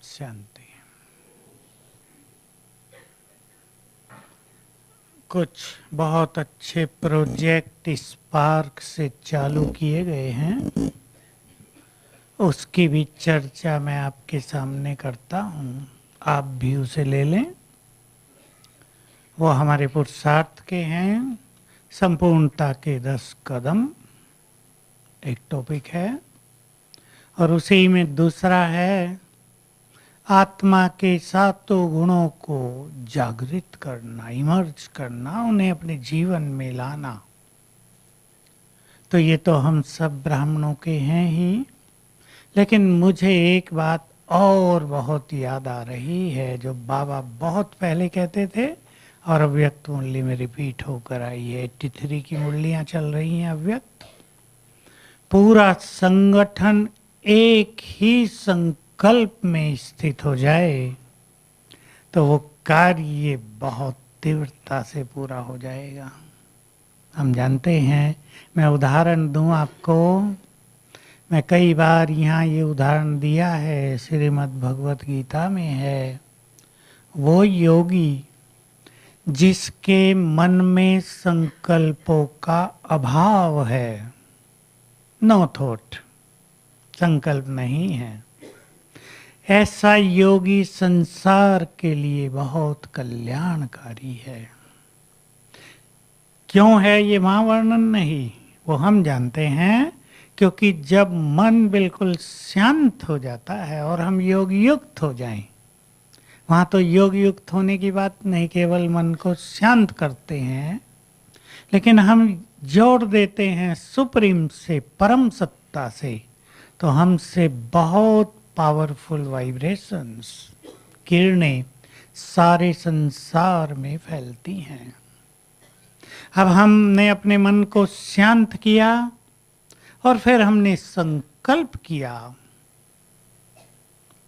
शांति। कुछ बहुत अच्छे प्रोजेक्ट स्पार्क से चालू किए गए हैं, उसकी भी चर्चा मैं आपके सामने करता हूँ। आप भी उसे ले लें। वो हमारे पुरुषार्थ के हैं। संपूर्णता के 10 कदम एक टॉपिक है, और उसी में दूसरा है आत्मा के सातों गुणों को जागृत करना, इमर्ज करना, उन्हें अपने जीवन में लाना। तो ये तो हम सब ब्राह्मणों के हैं ही, लेकिन मुझे एक बात और बहुत याद आ रही है जो बाबा बहुत पहले कहते थे और अव्यक्त मुरली में रिपीट होकर आई है। 83 की मुरलियां चल रही हैं अव्यक्त। पूरा संगठन एक ही संकल्प में स्थित हो जाए तो वो कार्य बहुत तीव्रता से पूरा हो जाएगा। हम जानते हैं, मैं उदाहरण दूं आपको। मैं कई बार यहाँ ये उदाहरण दिया है, श्रीमद् भगवत गीता में है। वो योगी जिसके मन में संकल्पों का अभाव है, नो थॉट, संकल्प नहीं है, ऐसा योगी संसार के लिए बहुत कल्याणकारी है। क्यों है ये वहाँ वर्णन नहीं, वो हम जानते हैं। क्योंकि जब मन बिल्कुल शांत हो जाता है और हम योग युक्त हो जाएं, वहाँ तो योग युक्त होने की बात नहीं, केवल मन को शांत करते हैं, लेकिन हम जोड़ देते हैं सुप्रीम से, परम सत्ता से, तो हमसे बहुत पावरफुल वाइब्रेशंस, किरणें सारे संसार में फैलती हैं। अब हमने अपने मन को शांत किया और फिर हमने संकल्प किया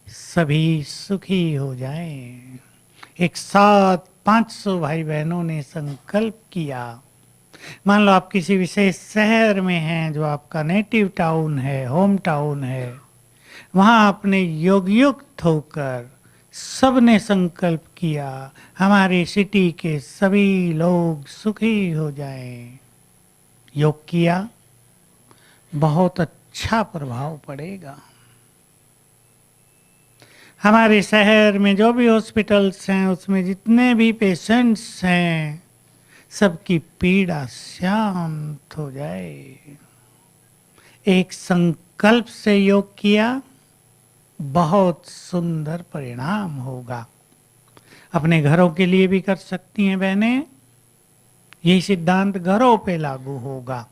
सभी सुखी हो जाएं। एक साथ 500 भाई बहनों ने संकल्प किया। मान लो आप किसी विशेष शहर में हैं जो आपका नेटिव टाउन है, होम टाउन है, वहाँ आपने योग युक्त होकर सबने संकल्प किया हमारे सिटी के सभी लोग सुखी हो जाएं। योग किया, बहुत अच्छा प्रभाव पड़ेगा। हमारे शहर में जो भी हॉस्पिटल्स हैं, उसमें जितने भी पेशेंट्स हैं, सबकी पीड़ा शांत हो जाए। एक संकल्प से योग किया, बहुत सुंदर परिणाम होगा। अपने घरों के लिए भी कर सकती हैं बहनें। यही सिद्धांत घरों पे लागू होगा।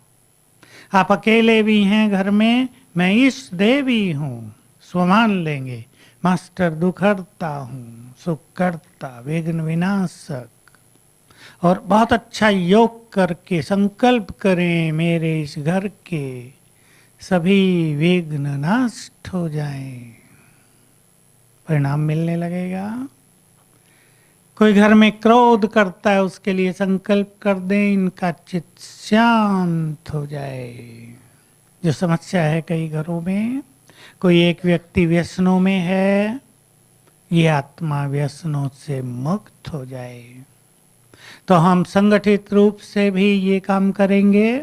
आप अकेले भी हैं घर में, मैं इस देवी हूँ, स्वमान लेंगे। मास्टर दुखहर्ता हूँ, सुख करता, विघ्न विनाशक। और बहुत अच्छा योग करके संकल्प करें, मेरे इस घर के सभी विघ्न नष्ट हो जाएं। परिणाम मिलने लगेगा। कोई घर में क्रोध करता है, उसके लिए संकल्प कर दें, इनका चित्त शांत हो जाए। जो समस्या है कई घरों में, कोई एक व्यक्ति व्यसनों में है, ये आत्मा व्यसनों से मुक्त हो जाए। तो हम संगठित रूप से भी ये काम करेंगे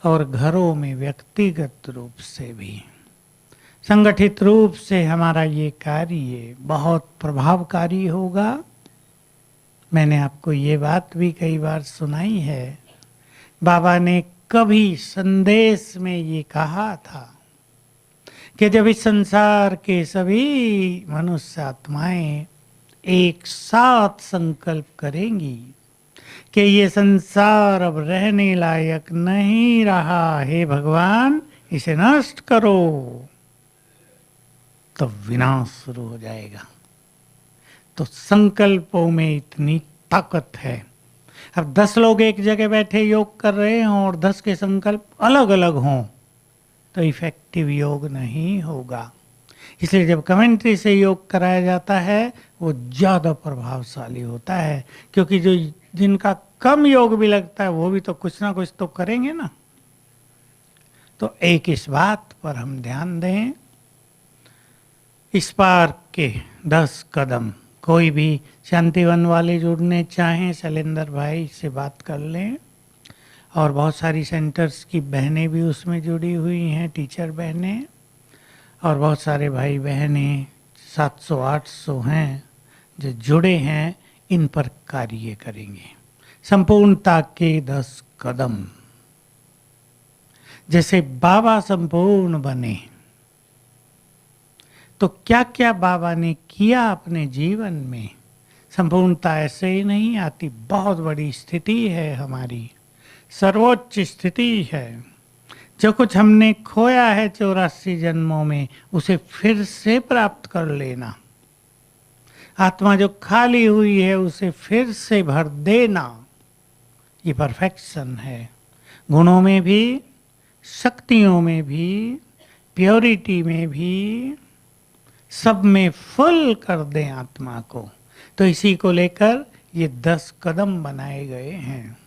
और घरों में व्यक्तिगत रूप से भी संगठित रूप से हमारा ये कार्य बहुत प्रभावकारी होगा। मैंने आपको ये बात भी कई बार सुनाई है। बाबा ने कभी संदेश में ये कहा था कि जब इस संसार के सभी मनुष्य आत्माएं एक साथ संकल्प करेंगी कि ये संसार अब रहने लायक नहीं रहा, हे भगवान इसे नष्ट करो, तो विनाश शुरू हो जाएगा। तो संकल्पों में इतनी ताकत है। अब 10 लोग एक जगह बैठे योग कर रहे हों और 10 के संकल्प अलग अलग हों तो इफेक्टिव योग नहीं होगा। इसलिए जब कमेंट्री से योग कराया जाता है वो ज़्यादा प्रभावशाली होता है, क्योंकि जो जिनका कम योग भी लगता है वो भी तो कुछ ना कुछ तो करेंगे ना। तो एक इस बात पर हम ध्यान दें। इस पार के 10 कदम। कोई भी शांतिवन वाले जुड़ने चाहें शैलेंद्र भाई से बात कर लें। और बहुत सारी सेंटर्स की बहनें भी उसमें जुड़ी हुई हैं, टीचर बहनें, और बहुत सारे भाई बहनें 700-800 हैं जो जुड़े हैं, इन पर कार्य करेंगे। संपूर्णता के 10 कदम। जैसे बाबा संपूर्ण बने तो क्या क्या बाबा ने किया अपने जीवन में। संपूर्णता ऐसे ही नहीं आती, बहुत बड़ी स्थिति है हमारी, सर्वोच्च स्थिति है। जो कुछ हमने खोया है 84 जन्मों में, उसे फिर से प्राप्त कर लेना। आत्मा जो खाली हुई है उसे फिर से भर देना, ये परफेक्शन है। गुणों में भी, शक्तियों में भी, प्योरिटी में भी, सब में फुल कर दें आत्मा को। तो इसी को लेकर ये 10 कदम बनाए गए हैं।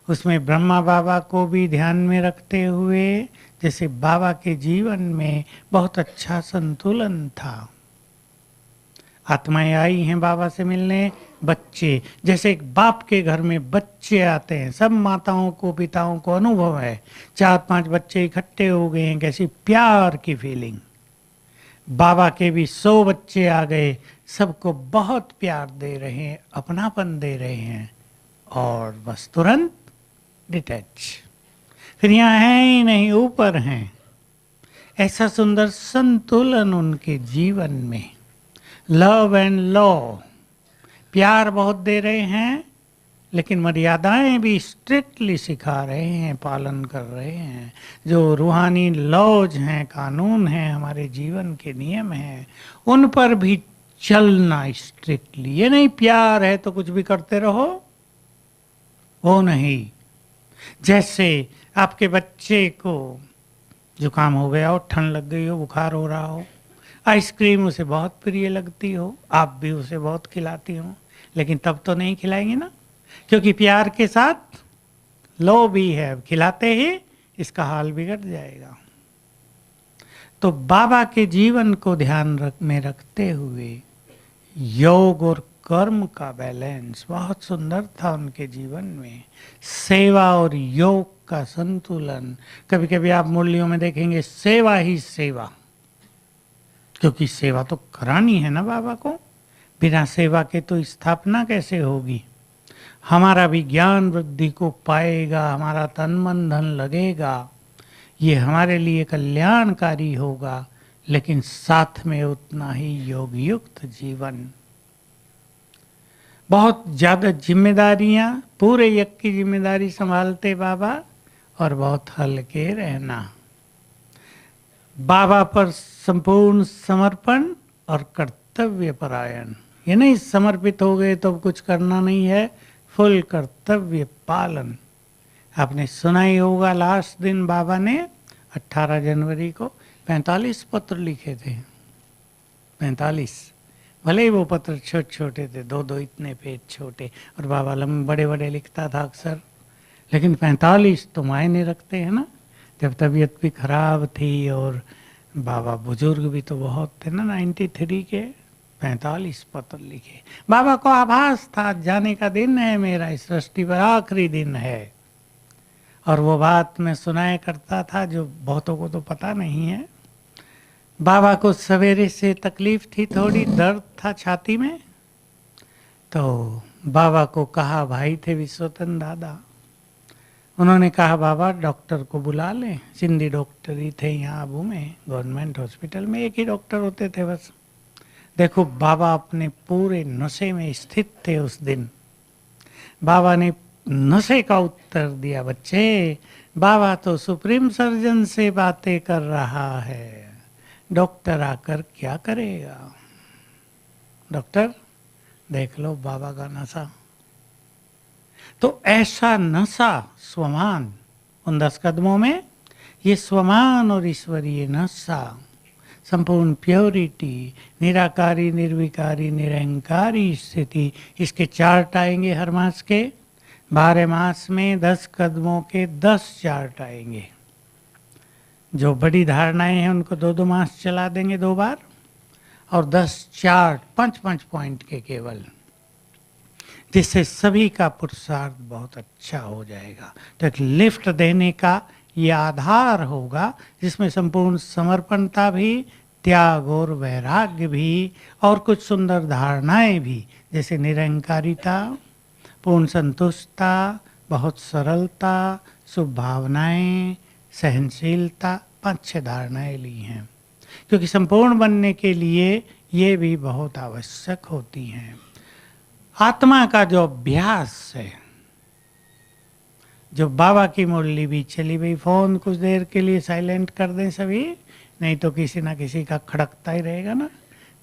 उसमें ब्रह्मा बाबा को भी ध्यान में रखते हुए, जैसे बाबा के जीवन में बहुत अच्छा संतुलन था। आत्माएं आई हैं बाबा से मिलने, बच्चे, जैसे एक बाप के घर में बच्चे आते हैं, सब माताओं को पिताओं को अनुभव है। 4-5 बच्चे इकट्ठे हो गए हैं, कैसी प्यार की फीलिंग। बाबा के भी 100 बच्चे आ गए, सबको बहुत प्यार दे रहे हैं, अपनापन दे रहे हैं, और बस तुरंत डिटैच। फिर यहाँ है ही नहीं, ऊपर हैं। ऐसा सुंदर संतुलन उनके जीवन में। लव एंड लॉ, प्यार बहुत दे रहे हैं, लेकिन मर्यादाएं भी स्ट्रिक्टली सिखा रहे हैं, पालन कर रहे हैं। जो रूहानी लॉज हैं, कानून हैं, हमारे जीवन के नियम हैं, उन पर भी चलना स्ट्रिक्टली। ये नहीं प्यार है तो कुछ भी करते रहो, वो नहीं। जैसे आपके बच्चे को जुकाम हो गया हो, ठंड लग गई हो, बुखार हो रहा हो, आइसक्रीम उसे बहुत प्रिय लगती हो, आप भी उसे बहुत खिलाती हो, लेकिन तब तो नहीं खिलाएंगे ना, क्योंकि प्यार के साथ लो भी है, खिलाते ही इसका हाल बिगड़ जाएगा। तो बाबा के जीवन को ध्यान में रखते हुए योग और कर्म का बैलेंस बहुत सुंदर था उनके जीवन में। सेवा और योग का संतुलन। कभी कभी आप मुरलियों में देखेंगे सेवा ही सेवा, क्योंकि सेवा तो करानी है ना बाबा को। बिना सेवा के तो स्थापना कैसे होगी। हमारा भी ज्ञान वृद्धि को पाएगा, हमारा तन मन धन लगेगा, ये हमारे लिए कल्याणकारी होगा, लेकिन साथ में उतना ही योग युक्त जीवन। बहुत ज़्यादा जिम्मेदारियां, पूरे यज्ञ की जिम्मेदारी संभालते बाबा, और बहुत हल्के रहना। बाबा पर संपूर्ण समर्पण और कर्तव्य परायण। ये नहीं समर्पित हो गए तो कुछ करना नहीं है, फुल कर्तव्य पालन। आपने सुना ही होगा लास्ट दिन बाबा ने 18 जनवरी को 45 पत्र लिखे थे। 45, भले ही वो पत्र छोटे छोटे थे, 2-2 इतने पेज छोटे, और बाबा लंबे बड़े बड़े लिखता था अक्सर, लेकिन 45 तो मायने रखते हैं ना। जब तबीयत भी खराब थी और बाबा बुजुर्ग भी तो बहुत थे ना, 93 के, 45 पत्र लिखे। बाबा को आभास था जाने का दिन है मेरा, इस सृष्टि पर आखिरी दिन है। और वो बात मैं सुनाया करता था जो बहुतों को तो पता नहीं है। बाबा को सवेरे से तकलीफ थी, थोड़ी दर्द था छाती में, तो बाबा को कहा, भाई थे विश्वतन दादा, उन्होंने कहा बाबा डॉक्टर को बुला लें। सिंधी डॉक्टर ही थे यहाँ आबू में, गवर्नमेंट हॉस्पिटल में एक ही डॉक्टर होते थे बस। देखो बाबा अपने पूरे नशे में स्थित थे उस दिन। बाबा ने नशे का उत्तर दिया, बच्चे बाबा तो सुप्रीम सर्जन से बातें कर रहा है, डॉक्टर आकर क्या करेगा। डॉक्टर देख लो बाबा का नशा। तो ऐसा नशा स्वमान उन 10 कदमों में, ये स्वमान और ईश्वरीय नशा, संपूर्ण प्योरिटी, निराकारी निर्विकारी निरंकारी स्थिति, इसके चार्ट आएंगे हर मास के। 12 मास में 10 कदमों के 10 चार्ट आएंगे। जो बड़ी धारणाएं हैं उनको 2-2 मास चला देंगे 2 बार, और 10 चार्ट 5-5 पॉइंट के केवल, जिससे सभी का पुरुषार्थ बहुत अच्छा हो जाएगा। तो एक लिफ्ट देने का ये आधार होगा, जिसमें संपूर्ण समर्पणता भी, त्याग और वैराग्य भी, और कुछ सुंदर धारणाएं भी, जैसे निरंकारिता, पूर्ण संतुष्टता, बहुत सरलता, शुभ भावनाएं, सहनशीलता, 5-6 धारणाएं ली हैं, क्योंकि संपूर्ण बनने के लिए ये भी बहुत आवश्यक होती हैं। आत्मा का जो अभ्यास है, जो बाबा की मुरली भी चली गई, फोन कुछ देर के लिए साइलेंट कर दें सभी, नहीं तो किसी ना किसी का खड़कता ही रहेगा ना।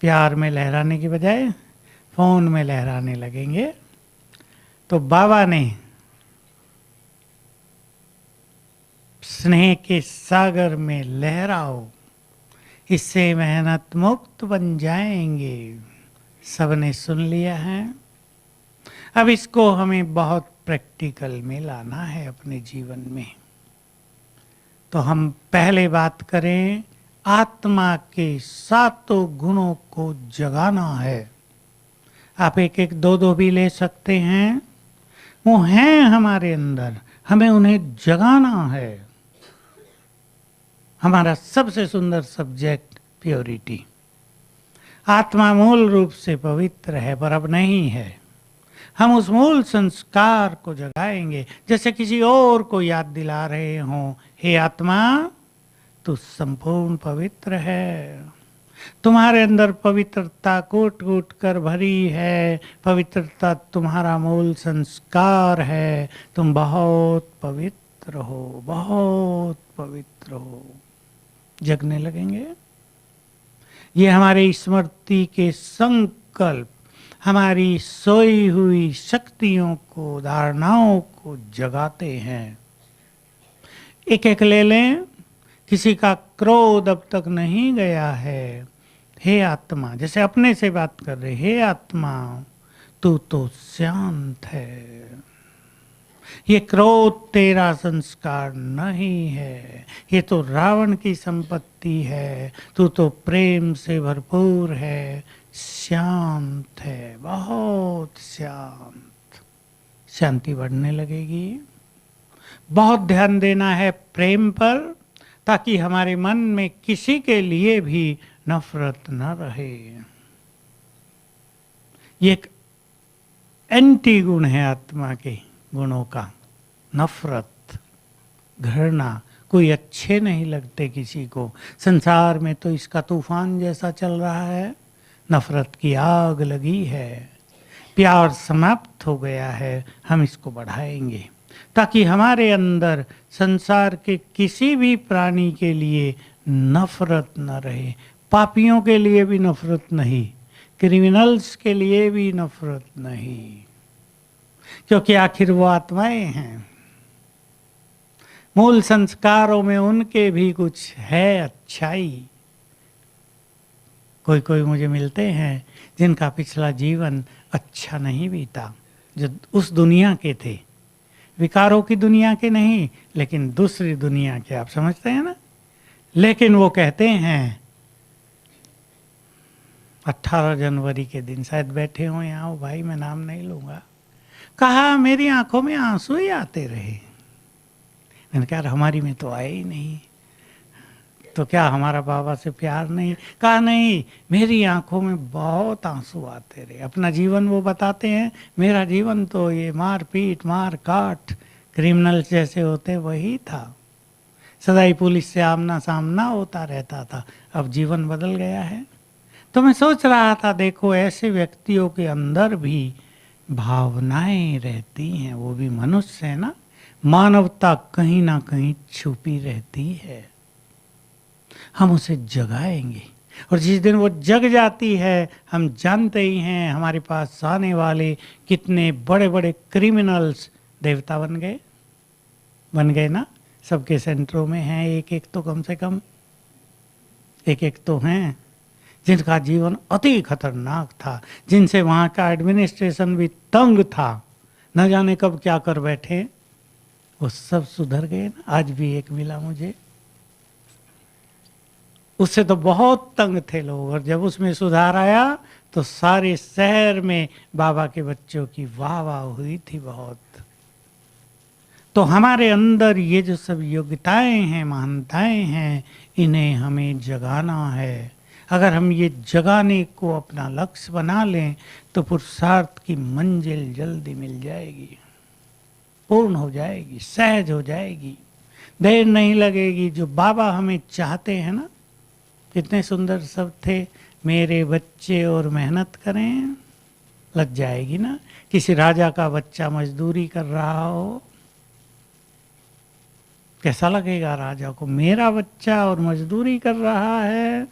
प्यार में लहराने की बजाय फोन में लहराने लगेंगे। तो बाबा ने स्नेह के सागर में लहराओ, इससे मेहनत मुक्त बन जाएंगे। सबने सुन लिया है। अब इसको हमें बहुत प्रैक्टिकल में लाना है अपने जीवन में। तो हम पहले बात करें, आत्मा के 7 गुणों को जगाना है। आप एक एक दो दो भी ले सकते हैं, वो हैं हमारे अंदर, हमें उन्हें जगाना है। हमारा सबसे सुंदर सब्जेक्ट प्योरिटी। आत्मा मूल रूप से पवित्र है, पर अब नहीं है। हम उस मूल संस्कार को जगाएंगे, जैसे किसी और को याद दिला रहे हों, हे आत्मा तू संपूर्ण पवित्र है, तुम्हारे अंदर पवित्रता कूट कूट कर भरी है, पवित्रता तुम्हारा मूल संस्कार है, तुम बहुत पवित्र हो, बहुत पवित्र हो। जगने लगेंगे। ये हमारे स्मृति के संकल्प, हमारी सोई हुई शक्तियों को, धारणाओं को जगाते हैं। एक एक ले लें। किसी का क्रोध अब तक नहीं गया है, हे आत्मा, जैसे अपने से बात कर रहे, हे आत्मा तू तो शांत है, ये क्रोध तेरा संस्कार नहीं है, ये तो रावण की संपत्ति है, तू तो प्रेम से भरपूर है, शांत है, बहुत शांत। शांति बढ़ने लगेगी। बहुत ध्यान देना है प्रेम पर, ताकि हमारे मन में किसी के लिए भी नफरत न रहे। ये एक एंटी गुण है आत्मा के गुणों का, नफरत, घृणा। कोई अच्छे नहीं लगते किसी को। संसार में तो इसका तूफान जैसा चल रहा है, नफरत की आग लगी है, प्यार समाप्त हो गया है। हम इसको बढ़ाएंगे ताकि हमारे अंदर संसार के किसी भी प्राणी के लिए नफरत न रहे। पापियों के लिए भी नफरत नहीं, क्रिमिनल्स के लिए भी नफरत नहीं, क्योंकि आखिर वो आत्माएं हैं। मूल संस्कारों में उनके भी कुछ है अच्छाई। कोई कोई मुझे मिलते हैं जिनका पिछला जीवन अच्छा नहीं बीता, जो उस दुनिया के थे, विकारों की दुनिया के नहीं, लेकिन दूसरी दुनिया के, आप समझते हैं ना। लेकिन वो कहते हैं 18 जनवरी के दिन शायद बैठे हो यहाँ, भाई मैं नाम नहीं लूंगा, कहा मेरी आंखों में आंसू ही आते रहे। मैंने कहा हमारी में तो आए ही नहीं, तो क्या हमारा बाबा से प्यार नहीं? कहा नहीं, मेरी आंखों में बहुत आंसू आते रहे। अपना जीवन वो बताते हैं, मेरा जीवन तो ये मार पीट, मार काट, क्रिमिनल्स जैसे होते वही था, सदाई पुलिस से आमना सामना होता रहता था। अब जीवन बदल गया है। तो मैं सोच रहा था, देखो ऐसे व्यक्तियों के अंदर भी भावनाएं रहती हैं, वो भी मनुष्य है ना, मानवता कहीं ना कहीं छुपी रहती है। हम उसे जगाएंगे, और जिस दिन वो जग जाती है, हम जानते ही हैं हमारे पास आने वाले कितने बड़े बड़े क्रिमिनल्स देवता बन गए ना। सबके सेंटरों में हैं एक एक, तो कम से कम एक एक तो हैं जिनका जीवन अति खतरनाक था, जिनसे वहाँ का एडमिनिस्ट्रेशन भी तंग था, न जाने कब क्या कर बैठे। वो सब सुधर गए ना। आज भी एक मिला मुझे, उससे तो बहुत तंग थे लोग, और जब उसमें सुधार आया तो सारे शहर में बाबा के बच्चों की वाह वाह हुई थी बहुत। तो हमारे अंदर ये जो सब योग्यताएं हैं, महानताएं हैं, इन्हें हमें जगाना है। अगर हम ये जगाने को अपना लक्ष्य बना लें तो पुरुषार्थ की मंजिल जल्दी मिल जाएगी, पूर्ण हो जाएगी, सहज हो जाएगी, देर नहीं लगेगी। जो बाबा हमें चाहते हैं ना, कितने सुंदर शब्द थे, मेरे बच्चे और मेहनत करें, लग जाएगी ना। किसी राजा का बच्चा मजदूरी कर रहा हो, कैसा लगेगा राजा को, मेरा बच्चा और मजदूरी कर रहा है।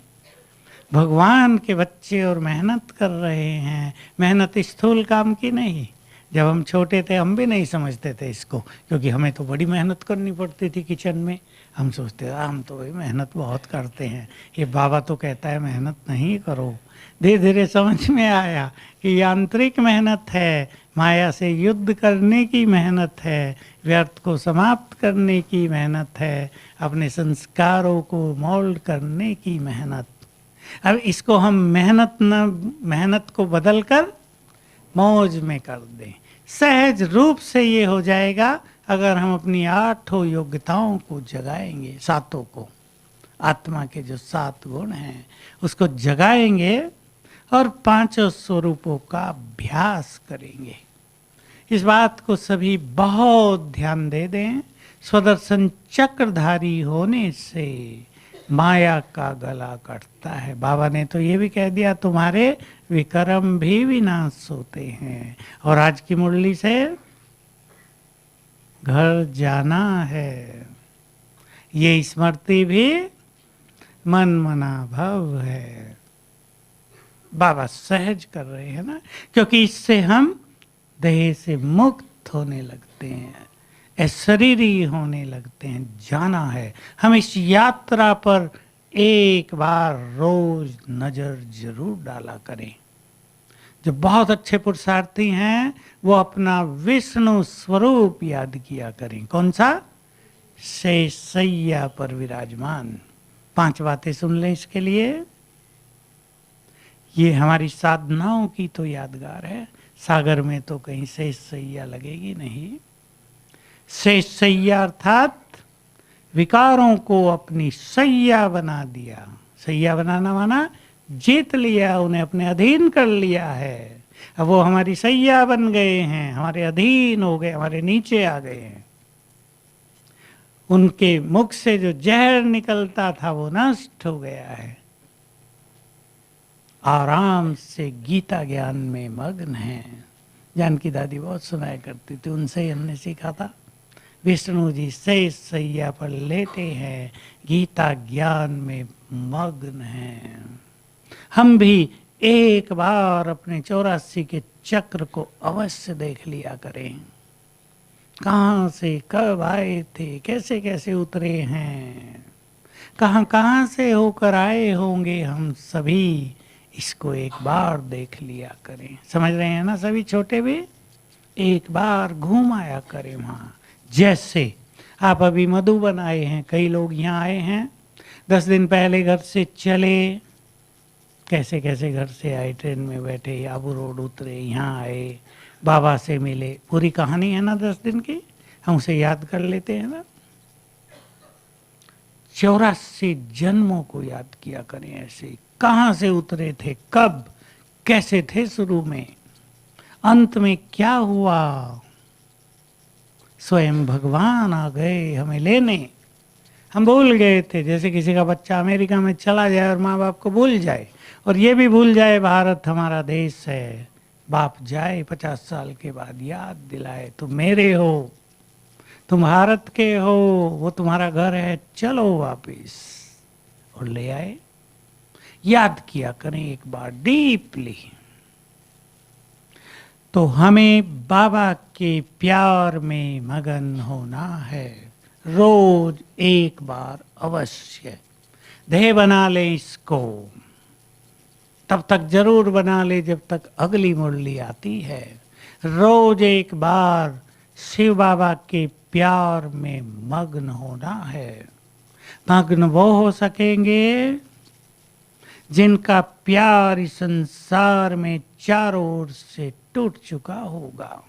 भगवान के बच्चे और मेहनत कर रहे हैं। मेहनत स्थूल काम की नहीं। जब हम छोटे थे हम भी नहीं समझते थे इसको, क्योंकि हमें तो बड़ी मेहनत करनी पड़ती थी किचन में। हम सोचते थे हम तो भाई मेहनत बहुत करते हैं, ये बाबा तो कहता है मेहनत नहीं करो। धीरे धीरे समझ में आया कि यांत्रिक मेहनत है, माया से युद्ध करने की मेहनत है, व्यर्थ को समाप्त करने की मेहनत है, अपने संस्कारों को मोल्ड करने की मेहनत। अब इसको हम मेहनत को बदलकर मौज में कर दें, सहज रूप से ये हो जाएगा अगर हम अपनी 8 योग्यताओं को जगाएंगे, 7 को, आत्मा के जो 7 गुण हैं उसको जगाएंगे और 5 स्वरूपों का अभ्यास करेंगे। इस बात को सभी बहुत ध्यान दे दें। स्वदर्शन चक्रधारी होने से माया का गला कटता है। बाबा ने तो ये भी कह दिया तुम्हारे विक्रम भी विनाश होते हैं। और आज की मुरली से घर जाना है, ये स्मृति भी मन मना भव है। बाबा सहज कर रहे हैं ना, क्योंकि इससे हम देह से मुक्त होने लगते हैं, अशरीरी होने लगते हैं। जाना है, हम इस यात्रा पर एक बार रोज नजर जरूर डाला करें। जो बहुत अच्छे पुरुषार्थी हैं वो अपना विष्णु स्वरूप याद किया करें। कौन सा? शेषैया पर विराजमान। 5 बातें सुन लें इसके लिए। ये हमारी साधनाओं की तो यादगार है, सागर में तो कहीं शेषैया लगेगी नहीं। शेषैया अर्थात विकारों को अपनी सैया बना दिया। सैया बनाना माना जीत लिया, उन्हें अपने अधीन कर लिया है। अब वो हमारी सैया बन गए हैं, हमारे अधीन हो गए, हमारे नीचे आ गए हैं। उनके मुख से जो जहर निकलता था वो नष्ट हो गया है। आराम से गीता ज्ञान में मग्न है। जानकी दादी बहुत सुनाया करती थी, उनसे ही हमने सीखा था। विष्णु जी शेष सैया पर लेटे हैं, गीता ज्ञान में मग्न हैं। हम भी एक बार अपने 84 के चक्र को अवश्य देख लिया करें। कहाँ से कब आए थे, कैसे कैसे उतरे हैं, कहाँ कहाँ से होकर आए होंगे हम सभी, इसको एक बार देख लिया करें। समझ रहे हैं ना सभी छोटे भी? एक बार घूम आया करें वहाँ। जैसे आप अभी मधुबन आए हैं, कई लोग यहाँ आए हैं, 10 दिन पहले घर से चले, कैसे कैसे घर से आए, ट्रेन में बैठे, आबू रोड उतरे, यहाँ आए, बाबा से मिले। पूरी कहानी है ना 10 दिन की, हम उसे याद कर लेते हैं ना। 84 जन्मों को याद किया करें। ऐसे कहाँ से उतरे थे, कब कैसे थे शुरू में, अंत में क्या हुआ। स्वयं भगवान आ गए हमें लेने। हम भूल गए थे, जैसे किसी का बच्चा अमेरिका में चला जाए और माँ बाप को भूल जाए, और ये भी भूल जाए भारत हमारा देश है। बाप जाए 50 साल के बाद याद दिलाए, तुम मेरे हो, तुम भारत के हो, वो तुम्हारा घर है, चलो वापिस, और ले आए। याद किया करें एक बार डीपली। तो हमें बाबा के प्यार में मगन होना है, रोज एक बार अवश्य। ध्येय बना ले इसको, तब तक जरूर बना ले जब तक अगली मुरली आती है। रोज एक बार शिव बाबा के प्यार में मग्न होना है। मग्न वो हो सकेंगे जिनका प्यार इस संसार में चारों ओर से टूट चुका होगा।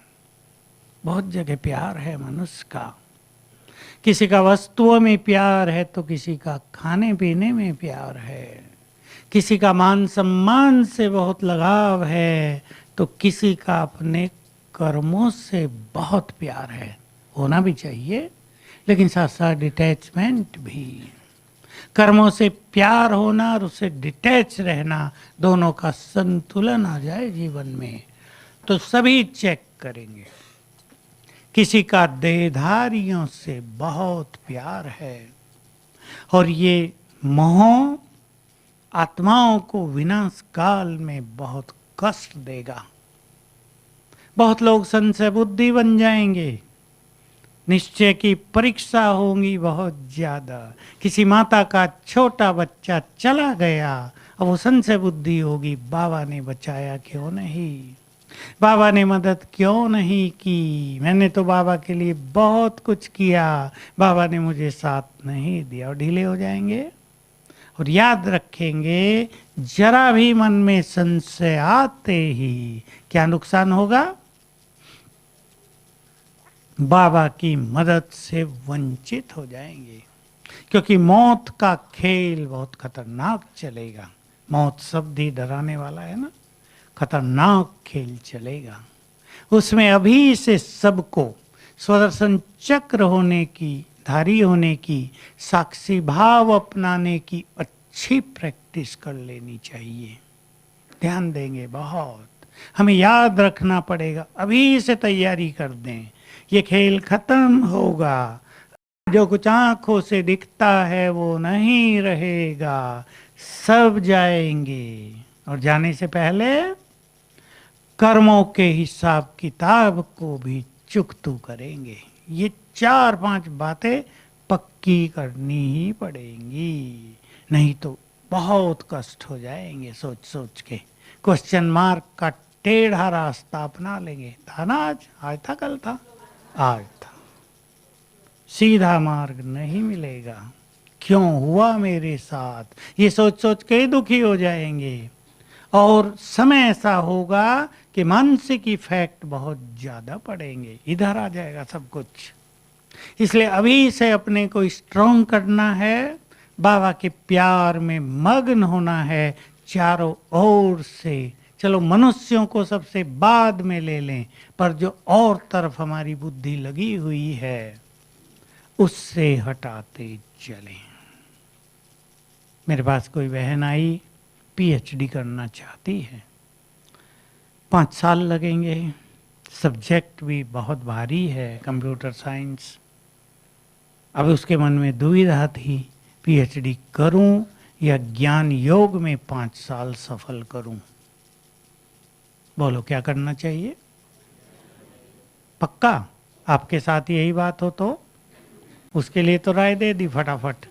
बहुत जगह प्यार है मनुष्य का, किसी का वस्तुओं में प्यार है तो किसी का खाने पीने में प्यार है, किसी का मान सम्मान से बहुत लगाव है तो किसी का अपने कर्मों से बहुत प्यार है। होना भी चाहिए, लेकिन साथ साथ डिटैचमेंट भी। कर्मों से प्यार होना और उससे डिटैच रहना, दोनों का संतुलन आ जाए जीवन में तो सभी चेक करेंगे। किसी का देहधारियों से बहुत प्यार है और ये मोह आत्माओं को विनाश काल में बहुत कष्ट देगा। बहुत लोग संशय बुद्धि बन जाएंगे, निश्चय की परीक्षा होगी बहुत ज्यादा। किसी माता का छोटा बच्चा चला गया और वो संशय बुद्धि होगी, बाबा ने बचाया क्यों नहीं, बाबा ने मदद क्यों नहीं की, मैंने तो बाबा के लिए बहुत कुछ किया, बाबा ने मुझे साथ नहीं दिया, और ढीले हो जाएंगे। और याद रखेंगे, जरा भी मन में संशय आते ही क्या नुकसान होगा, बाबा की मदद से वंचित हो जाएंगे। क्योंकि मौत का खेल बहुत खतरनाक चलेगा। मौत शब्द ही डराने वाला है ना, खतरनाक खेल चलेगा। उसमें अभी से सबको स्वदर्शन चक्र होने की, धारी होने की, साक्षी भाव अपनाने की अच्छी प्रैक्टिस कर लेनी चाहिए। ध्यान देंगे बहुत, हमें याद रखना पड़ेगा, अभी से तैयारी कर दें। ये खेल खत्म होगा, जो कुछ आंखों से दिखता है वो नहीं रहेगा, सब जाएंगे। और जाने से पहले कर्मों के हिसाब किताब को भी चुकतू करेंगे। ये 4-5 बातें पक्की करनी ही पड़ेंगी, नहीं तो बहुत कष्ट हो जाएंगे। सोच सोच के क्वेश्चन मार्क का टेढ़ा रास्ता अपना लेंगे। था ना, आज था, कल था, आज था। सीधा मार्ग नहीं मिलेगा। क्यों हुआ मेरे साथ, ये सोच सोच के दुखी हो जाएंगे। और समय ऐसा होगा कि मानसिक इफेक्ट बहुत ज्यादा पड़ेंगे, इधर आ जाएगा सब कुछ। इसलिए अभी से अपने को स्ट्रांग करना है, बाबा के प्यार में मग्न होना है चारों ओर से। चलो मनुष्यों को सबसे बाद में ले लें, पर जो और तरफ हमारी बुद्धि लगी हुई है उससे हटाते चलें। मेरे पास कोई बहन आई, पीएचडी करना चाहती है, 5 साल लगेंगे, सब्जेक्ट भी बहुत भारी है, कंप्यूटर साइंस। अब उसके मन में दुविधा थी, पीएचडी करूं या ज्ञान योग में 5 साल सफल करूं। बोलो क्या करना चाहिए? पक्का आपके साथ यही बात हो तो उसके लिए तो राय दे दी फटाफट,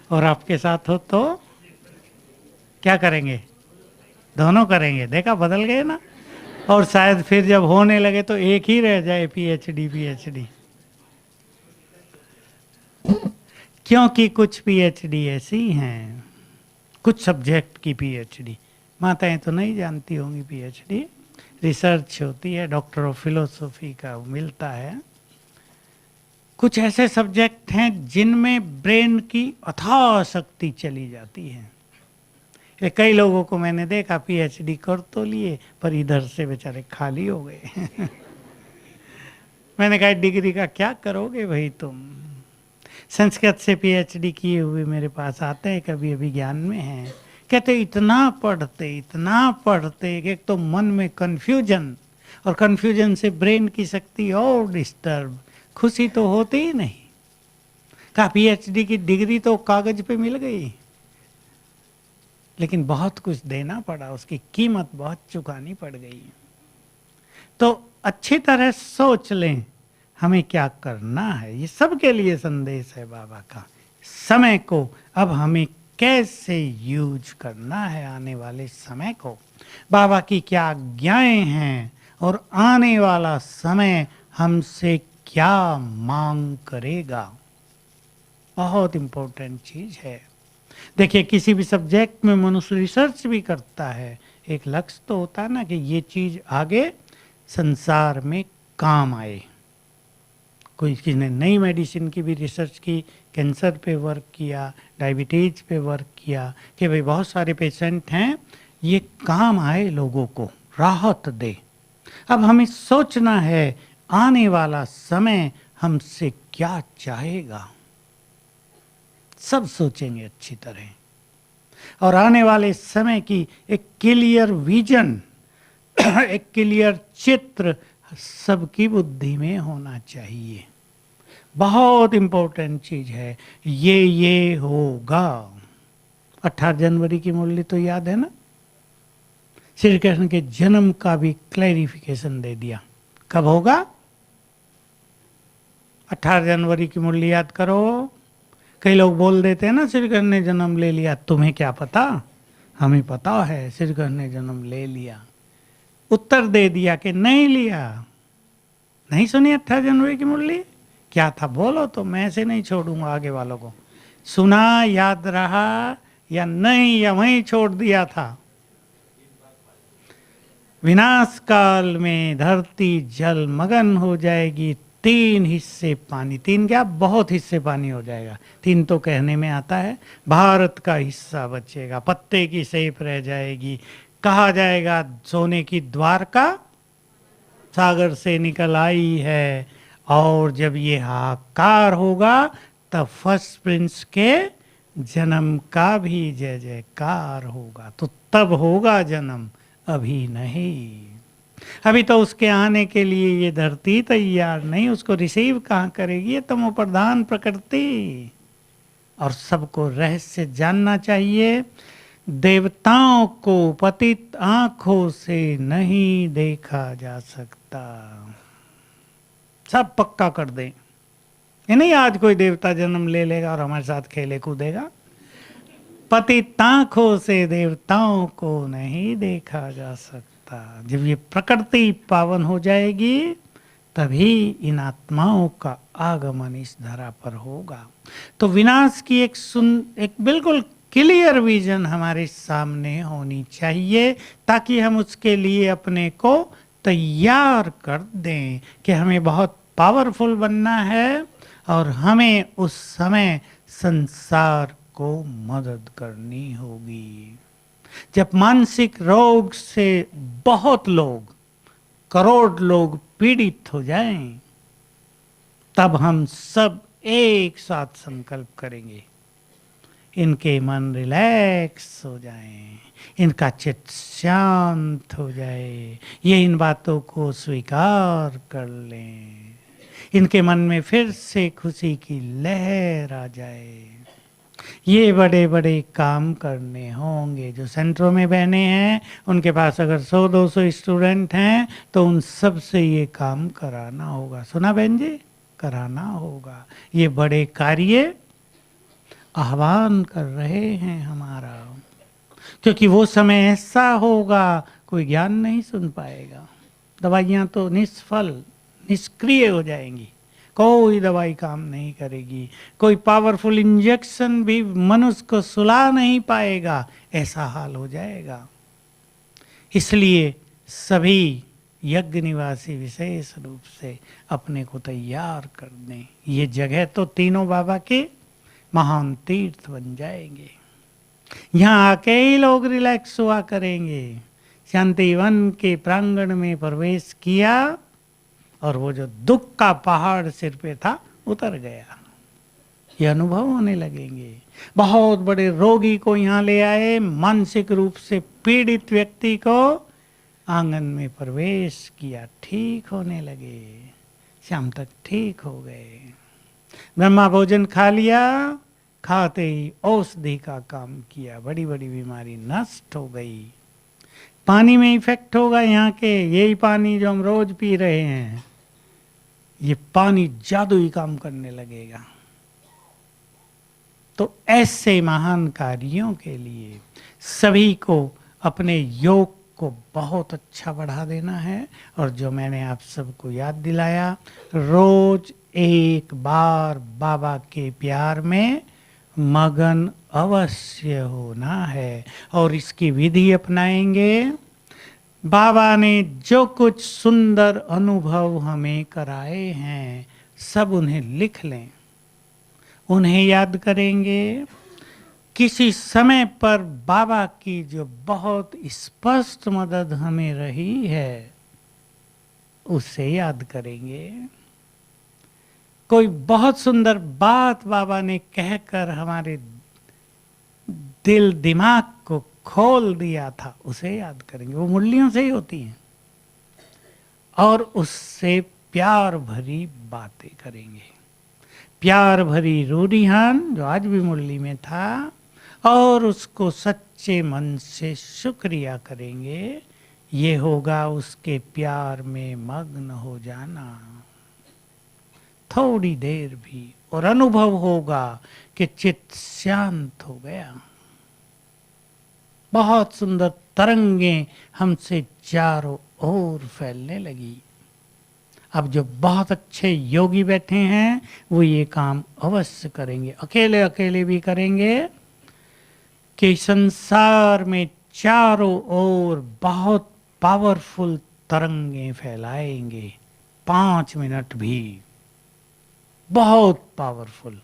और आपके साथ हो तो क्या करेंगे? दोनों करेंगे। देखा, बदल गए ना। और शायद फिर जब होने लगे तो एक ही रह जाए, पीएचडी पीएचडी। क्योंकि कुछ पीएचडी ऐसी हैं, कुछ सब्जेक्ट की पीएचडी, माताएं तो नहीं जानती होंगी, पीएचडी रिसर्च होती है, डॉक्टर ऑफ फिलोसॉफी का मिलता है। कुछ ऐसे सब्जेक्ट हैं जिनमें ब्रेन की अथाह शक्ति चली जाती है। कई लोगों को मैंने देखा पीएचडी कर तो लिए पर इधर से बेचारे खाली हो गए। मैंने कहा डिग्री का क्या करोगे भाई तुम? संस्कृत से पीएचडी किए हुए मेरे पास आते हैं, कभी अभी ज्ञान में हैं, कहते इतना पढ़ते कि एक तो मन में कंफ्यूजन, और कंफ्यूजन से ब्रेन की शक्ति और डिस्टर्ब, खुशी तो होती ही नहीं। कहा पीएचडी की डिग्री तो कागज पे मिल गई, लेकिन बहुत कुछ देना पड़ा, उसकी कीमत बहुत चुकानी पड़ गई। तो अच्छी तरह सोच लें हमें क्या करना है। ये सबके लिए संदेश है बाबा का। समय को अब हमें कैसे यूज करना है, आने वाले समय को, बाबा की क्या आज्ञाएं हैं और आने वाला समय हमसे क्या मांग करेगा, बहुत इंपॉर्टेंट चीज है। देखिए, किसी भी सब्जेक्ट में मनुष्य रिसर्च भी करता है, एक लक्ष्य तो होता है ना कि ये चीज आगे संसार में काम आए। कोई किसी ने नई मेडिसिन की भी रिसर्च की, कैंसर पे वर्क किया, डायबिटीज पे वर्क किया, कि भाई बहुत सारे पेशेंट हैं, ये काम आए, लोगों को राहत दे। अब हमें सोचना है आने वाला समय हमसे क्या चाहेगा, सब सोचेंगे अच्छी तरह। और आने वाले समय की एक क्लियर विजन एक क्लियर चित्र सबकी बुद्धि में होना चाहिए। बहुत इंपॉर्टेंट चीज है ये होगा। 18 जनवरी की मुरली तो याद है ना, श्री कृष्ण के जन्म का भी क्लैरिफिकेशन दे दिया। कब होगा? 18 जनवरी की मुरली याद करो। कई लोग बोल देते हैं ना श्री कृष्ण ने जन्म ले लिया, तुम्हें क्या पता? हमें पता है श्री कृष्ण ने जन्म ले लिया। उत्तर दे दिया कि नहीं लिया। नहीं सुनी 18 जनवरी की मुरली? क्या था बोलो, तो मैं ऐसे नहीं छोड़ूंगा आगे वालों को। सुना, याद रहा या नहीं, या वहीं छोड़ दिया था? विनाश काल में धरती जल मगन हो जाएगी, 3 हिस्से पानी, 3 क्या बहुत हिस्से पानी हो जाएगा, 3 तो कहने में आता है। भारत का हिस्सा बचेगा, पत्ते की सेप रह जाएगी। कहा जाएगा सोने की द्वारका सागर से निकल आई है। और जब ये हाहाकार होगा तब फर्स्ट प्रिंस के जन्म का भी जय जयकार होगा। तो तब होगा जन्म, अभी नहीं। अभी तो उसके आने के लिए ये धरती तैयार नहीं, उसको रिसीव कहाँ करेगी? ये तमो प्रधान प्रकृति। और सबको रहस्य जानना चाहिए, देवताओं को पतित आंखों से नहीं देखा जा सकता। सब पक्का कर दें। ये नहीं आज कोई देवता जन्म ले लेगा और हमारे साथ खेले कूदेगा। पतित आंखों से देवताओं को नहीं देखा जा सकता। जब ये प्रकृति पावन हो जाएगी तभी इन आत्माओं का आगमन इस धरा पर होगा। तो विनाश की एक बिल्कुल क्लियर विजन हमारे सामने होनी चाहिए, ताकि हम उसके लिए अपने को तैयार कर दें कि हमें बहुत पावरफुल बनना है और हमें उस समय संसार को मदद करनी होगी। जब मानसिक रोग से बहुत लोग, करोड़ लोग पीड़ित हो जाएं, तब हम सब एक साथ संकल्प करेंगे, इनके मन रिलैक्स हो जाएं, इनका चित्त शांत हो जाए, ये इन बातों को स्वीकार कर लें, इनके मन में फिर से खुशी की लहर आ जाए। ये बड़े बड़े काम करने होंगे। जो सेंटरों में बहने हैं उनके पास अगर 100-200 स्टूडेंट हैं तो उन सब से ये काम कराना होगा। सुना बहन जी? कराना होगा। ये बड़े कार्य आह्वान कर रहे हैं हमारा, क्योंकि वो समय ऐसा होगा कोई ज्ञान नहीं सुन पाएगा। दवाइयाँ तो निष्फल, निष्क्रिय हो जाएंगी, कोई दवाई काम नहीं करेगी, कोई पावरफुल इंजेक्शन भी मनुष्य को सुला नहीं पाएगा, ऐसा हाल हो जाएगा। इसलिए सभी यज्ञ निवासी विशेष रूप से अपने को तैयार कर दें। ये जगह तो तीनों बाबा के महान तीर्थ बन जाएंगे। यहाँ आके ही लोग रिलैक्स हुआ करेंगे। शांतिवन के प्रांगण में प्रवेश किया और वो जो दुख का पहाड़ सिर पे था उतर गया। ये अनुभव होने लगेंगे। बहुत बड़े रोगी को यहाँ ले आए, मानसिक रूप से पीड़ित व्यक्ति को आंगन में प्रवेश किया, ठीक होने लगे, शाम तक ठीक हो गए। ब्रह्मा भोजन खा लिया, खाते ही औषधि का काम किया, बड़ी बड़ी बीमारी नष्ट हो गई। पानी में इफेक्ट होगा यहाँ के, यही पानी जो हम रोज पी रहे हैं, ये पानी जादुई काम करने लगेगा। तो ऐसे महान कार्यों के लिए सभी को अपने योग को बहुत अच्छा बढ़ा देना है। और जो मैंने आप सबको याद दिलाया, रोज एक बार बाबा के प्यार में मगन अवश्य होना है और इसकी विधि अपनाएंगे। बाबा ने जो कुछ सुंदर अनुभव हमें कराए हैं सब उन्हें लिख लें, उन्हें याद करेंगे। किसी समय पर बाबा की जो बहुत स्पष्ट मदद हमें रही है उसे याद करेंगे। कोई बहुत सुंदर बात बाबा ने कहकर हमारे दिल दिमाग को खोल दिया था उसे याद करेंगे, वो मुरलियों से ही होती हैं। और उससे प्यार भरी बातें करेंगे, प्यार भरी रूरिहान जो आज भी मुरली में था, और उसको सच्चे मन से शुक्रिया करेंगे। ये होगा उसके प्यार में मग्न हो जाना थोड़ी देर भी, और अनुभव होगा कि चित्त शांत हो गया। बहुत सुंदर तरंगें हमसे चारों ओर फैलने लगी। अब जो बहुत अच्छे योगी बैठे हैं वो ये काम अवश्य करेंगे, अकेले अकेले भी करेंगे, कि संसार में चारों ओर बहुत पावरफुल तरंगें फैलाएंगे। 5 मिनट भी बहुत पावरफुल।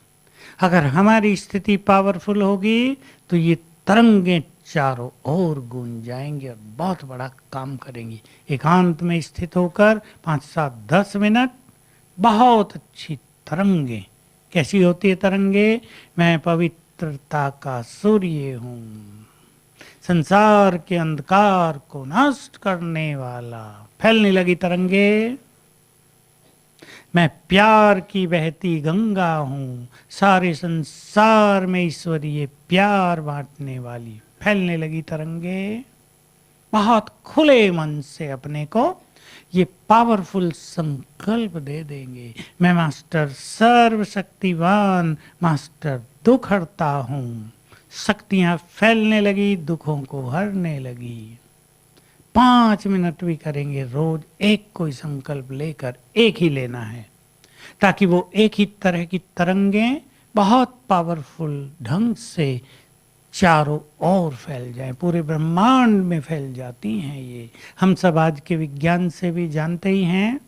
अगर हमारी स्थिति पावरफुल होगी तो ये तरंगें चारों ओर गूंज जाएंगे और बहुत बड़ा काम करेंगी। एकांत में स्थित होकर 5, 7, 10 मिनट बहुत अच्छी तरंगें। कैसी होती है तरंगे? मैं पवित्रता का सूर्य हूँ, संसार के अंधकार को नष्ट करने वाला। फैलने लगी तरंगे। मैं प्यार की बहती गंगा हूँ, सारे संसार में ईश्वरीय प्यार बांटने वाली। फैलने लगी तरंगे। बहुत खुले मन से अपने को ये पावरफुल संकल्प दे देंगे, मैं मास्टर सर्वशक्तिवान, मास्टर दुख हरता हूँ। शक्तियां फैलने लगी, दुखों को हरने लगी। 5 मिनट भी करेंगे रोज, एक कोई संकल्प लेकर, एक ही लेना है, ताकि वो एक ही तरह की तरंगें बहुत पावरफुल ढंग से चारों ओर फैल जाए, पूरे ब्रह्मांड में फैल जाती हैं। ये हम सब आज के विज्ञान से भी जानते ही हैं।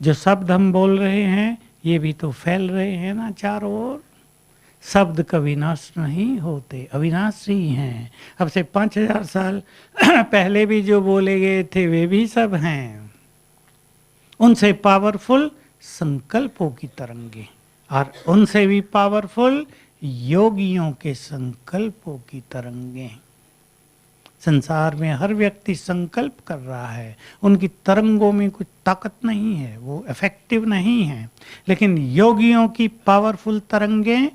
जो शब्द हम बोल रहे हैं ये भी तो फैल रहे हैं ना चारों ओर। शब्द कभी नष्ट नहीं होते, अविनाशी हैं। अब से 5000 साल पहले भी जो बोले गए थे वे भी सब हैं। उनसे पावरफुल संकल्पों की तरंगे, और उनसे भी पावरफुल योगियों के संकल्पों की तरंगे। संसार में हर व्यक्ति संकल्प कर रहा है, उनकी तरंगों में कुछ ताकत नहीं है, वो इफेक्टिव नहीं है। लेकिन योगियों की पावरफुल तरंगें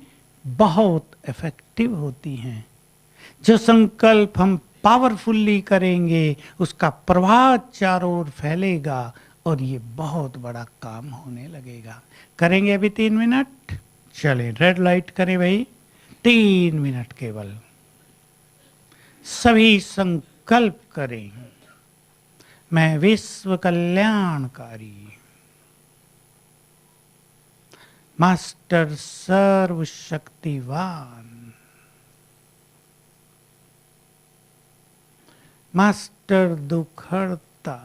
बहुत इफेक्टिव होती हैं। जो संकल्प हम पावरफुल्ली करेंगे उसका प्रभाव चारों ओर फैलेगा और ये बहुत बड़ा काम होने लगेगा। करेंगे अभी 3 मिनट। चले रेड लाइट करें भाई, 3 मिनट केवल। सभी संकल्प करें, मैं विश्व कल्याणकारी, मास्टर सर्वशक्तिवान, मास्टर दुखहर्ता,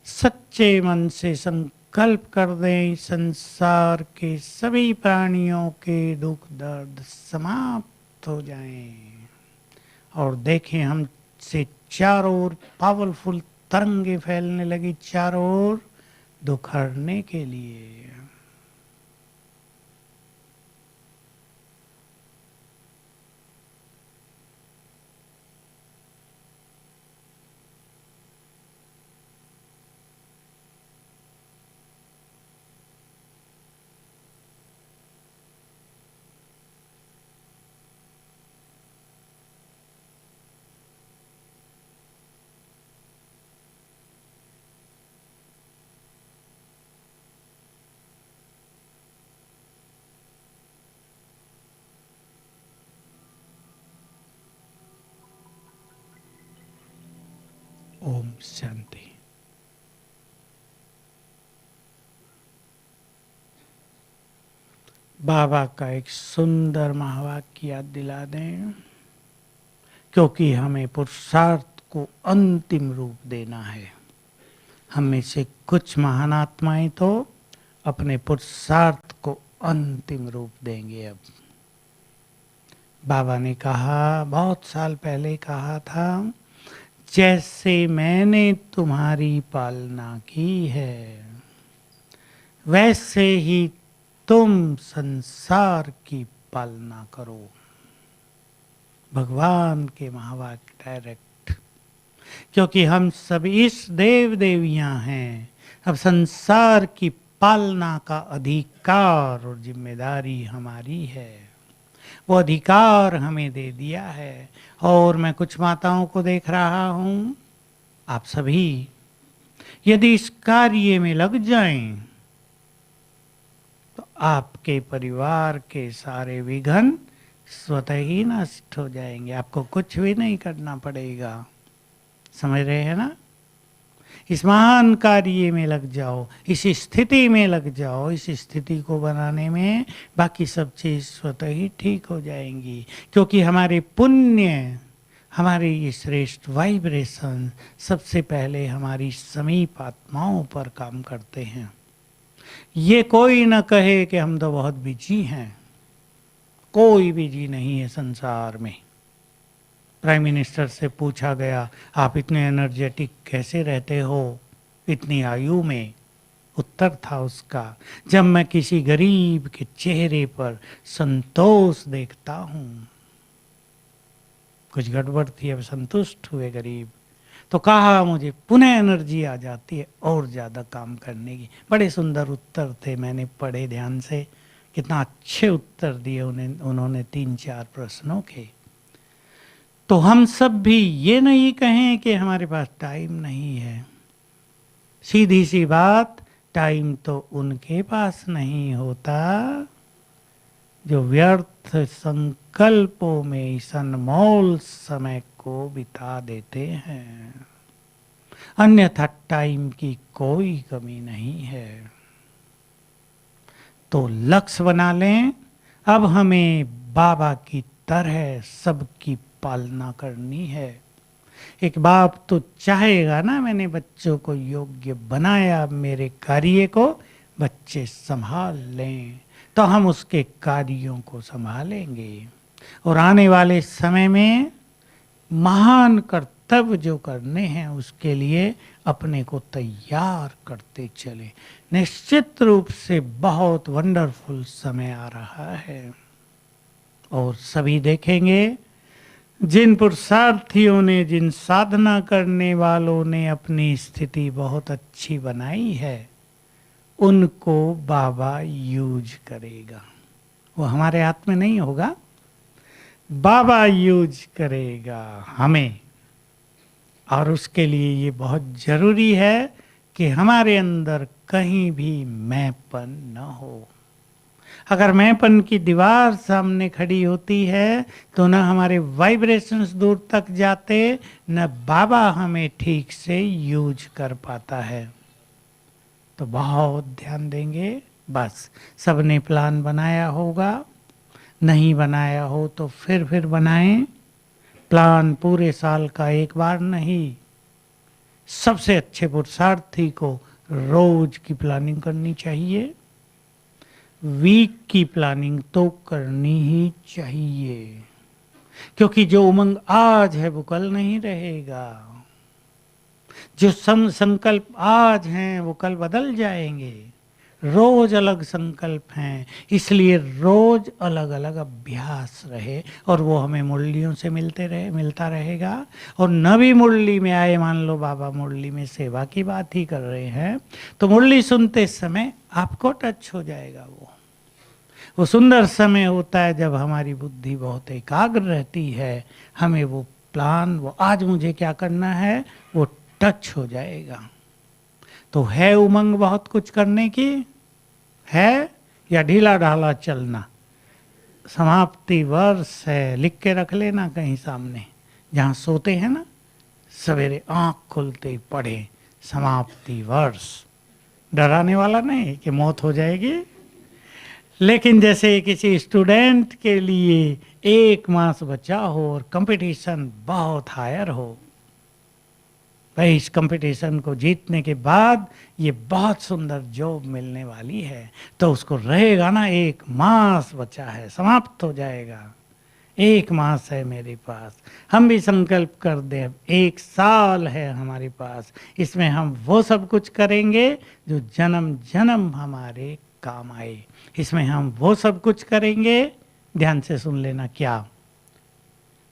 सच्चे मन से संकल्प कर दें संसार के सभी प्राणियों के दुख दर्द समाप्त हो जाएं। और देखें हमसे चारों ओर पावरफुल तरंगे फैलने लगी, चारों ओर दुख हरने के लिए। ओम शांति। बाबा का एक सुंदर महावाक्य याद दिला दें, क्योंकि हमें पुरुषार्थ को अंतिम रूप देना है। हम में से कुछ महान आत्माएं तो अपने पुरुषार्थ को अंतिम रूप देंगे। अब बाबा ने कहा, बहुत साल पहले कहा था, जैसे मैंने तुम्हारी पालना की है वैसे ही तुम संसार की पालना करो। भगवान के महावाक्य डायरेक्ट, क्योंकि हम सब इस देव देवियां हैं। अब संसार की पालना का अधिकार और जिम्मेदारी हमारी है, वो अधिकार हमें दे दिया है। और मैं कुछ माताओं को देख रहा हूं, आप सभी यदि इस कार्य में लग जाएं तो आपके परिवार के सारे विघ्न स्वतः ही नष्ट हो जाएंगे। आपको कुछ भी नहीं करना पड़ेगा। समझ रहे हैं ना? इस महान कार्य में लग जाओ, इस स्थिति में लग जाओ। इस स्थिति को बनाने में बाकी सब चीज स्वतः ही ठीक हो जाएंगी, क्योंकि हमारे पुण्य, हमारे ये श्रेष्ठ वाइब्रेशन सबसे पहले हमारी समीप आत्माओं पर काम करते हैं। ये कोई न कहे कि हम तो बहुत बिजी हैं, कोई बिजी नहीं है संसार में। प्राइम मिनिस्टर से पूछा गया, आप इतने एनर्जेटिक कैसे रहते हो इतनी आयु में? उत्तर था उसका, जब मैं किसी गरीब के चेहरे पर संतोष देखता हूं। कुछ गड़बड़ थी, अब संतुष्ट हुए गरीब, तो कहा मुझे पुनः एनर्जी आ जाती है और ज़्यादा काम करने की। बड़े सुंदर उत्तर थे, मैंने पढ़े ध्यान से। कितना अच्छे उत्तर दिए उन्होंने 3-4 प्रश्नों के। तो हम सब भी ये नहीं कहें कि हमारे पास टाइम नहीं है। सीधी सी बात, टाइम तो उनके पास नहीं होता जो व्यर्थ संकल्पों में इस अनमोल समय को बिता देते हैं। अन्यथा टाइम की कोई कमी नहीं है। तो लक्ष्य बना लें, अब हमें बाबा की तरह सबकी पालना करनी है। एक बाप तो चाहेगा ना, मैंने बच्चों को योग्य बनाया, मेरे कार्य को बच्चे संभाल लें, तो हम उसके कार्यों को संभालेंगे। और आने वाले समय में महान कर्तव्य जो करने हैं उसके लिए अपने को तैयार करते चले। निश्चित रूप से बहुत वंडरफुल समय आ रहा है। और सभी देखेंगे, जिन पुरुषार्थियों ने, जिन साधना करने वालों ने अपनी स्थिति बहुत अच्छी बनाई है, उनको बाबा यूज करेगा। वो हमारे हाथ में नहीं होगा, बाबा यूज करेगा हमें। और उसके लिए ये बहुत जरूरी है कि हमारे अंदर कहीं भी मैंपन न हो। अगर मैंपन की दीवार सामने खड़ी होती है तो न हमारे वाइब्रेशंस दूर तक जाते, न बाबा हमें ठीक से यूज कर पाता है। तो बहुत ध्यान देंगे। बस सबने प्लान बनाया होगा, नहीं बनाया हो तो फिर बनाएं। प्लान पूरे साल का एक बार नहीं, सबसे अच्छे पुरुषार्थी को रोज की प्लानिंग करनी चाहिए। वीक की प्लानिंग तो करनी ही चाहिए, क्योंकि जो उमंग आज है वो कल नहीं रहेगा। जो संकल्प आज हैं वो कल बदल जाएंगे। रोज अलग संकल्प हैं, इसलिए रोज अलग अलग अभ्यास रहे और वो हमें मुरलियों से मिलता रहेगा। और न भी मुरली में आए, मान लो बाबा मुरली में सेवा की बात ही कर रहे हैं, तो मुरली सुनते समय आपको टच हो जाएगा। वो सुंदर समय होता है जब हमारी बुद्धि बहुत एकाग्र रहती है, हमें वो प्लान, वो आज मुझे क्या करना है, वो टच हो जाएगा। तो है उमंग बहुत कुछ करने की है, या ढीला ढाला चलना? समाप्ति वर्ष है, लिख के रख लेना कहीं सामने, जहाँ सोते हैं ना, सवेरे आंख खुलते ही पढ़े समाप्ति वर्ष। डराने वाला नहीं कि मौत हो जाएगी। लेकिन जैसे किसी स्टूडेंट के लिए 1 मास बचा हो और कंपटीशन बहुत हायर हो, भाई इस कंपटीशन को जीतने के बाद ये बहुत सुंदर जॉब मिलने वाली है, तो उसको रहेगा ना 1 मास बचा है, समाप्त हो जाएगा, 1 मास है मेरे पास। हम भी संकल्प कर दें, 1 साल है हमारे पास, इसमें हम वो सब कुछ करेंगे जो जन्म जन्म हमारे काम आए। इसमें हम वो सब कुछ करेंगे, ध्यान से सुन लेना, क्या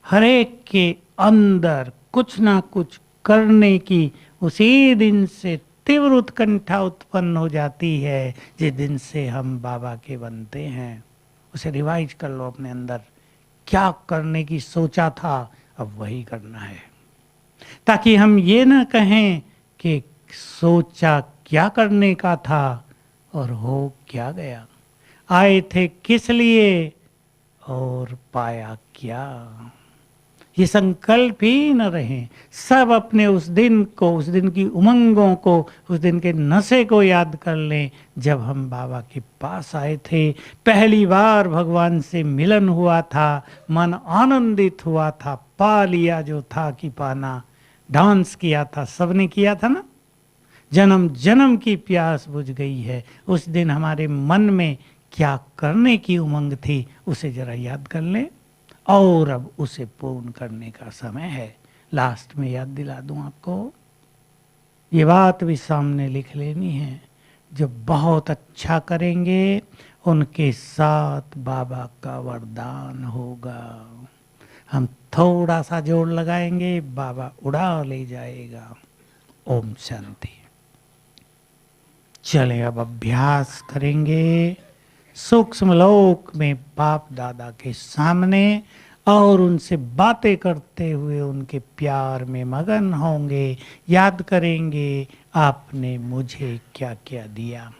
हर एक के अंदर कुछ ना कुछ करने की उसी दिन से तीव्र उत्कंठा उत्पन्न हो जाती है जिस दिन से हम बाबा के बनते हैं। उसे रिवाइज कर लो अपने अंदर, क्या करने की सोचा था, अब वही करना है, ताकि हम ये ना कहें कि सोचा क्या करने का था और हो क्या गया, आए थे किस लिए और पाया क्या। ये संकल्प ही न रहे, सब अपने उस दिन को, उस दिन की उमंगों को, उस दिन के नशे को याद कर लें जब हम बाबा के पास आए थे, पहली बार भगवान से मिलन हुआ था, मन आनंदित हुआ था, पा लिया जो था कि पाना, डांस किया था, सबने किया था ना, जन्म जन्म की प्यास बुझ गई है। उस दिन हमारे मन में क्या करने की उमंग थी उसे जरा याद कर लें, और अब उसे पूर्ण करने का समय है। लास्ट में याद दिला दूं आपको, ये बात भी सामने लिख लेनी है, जो बहुत अच्छा करेंगे उनके साथ बाबा का वरदान होगा। हम थोड़ा सा जोर लगाएंगे, बाबा उड़ा ले जाएगा। ओम शांति। चले अब अभ्यास करेंगे सूक्ष्म लोक में बाप दादा के सामने, और उनसे बातें करते हुए उनके प्यार में मगन होंगे, याद करेंगे आपने मुझे क्या क्या दिया।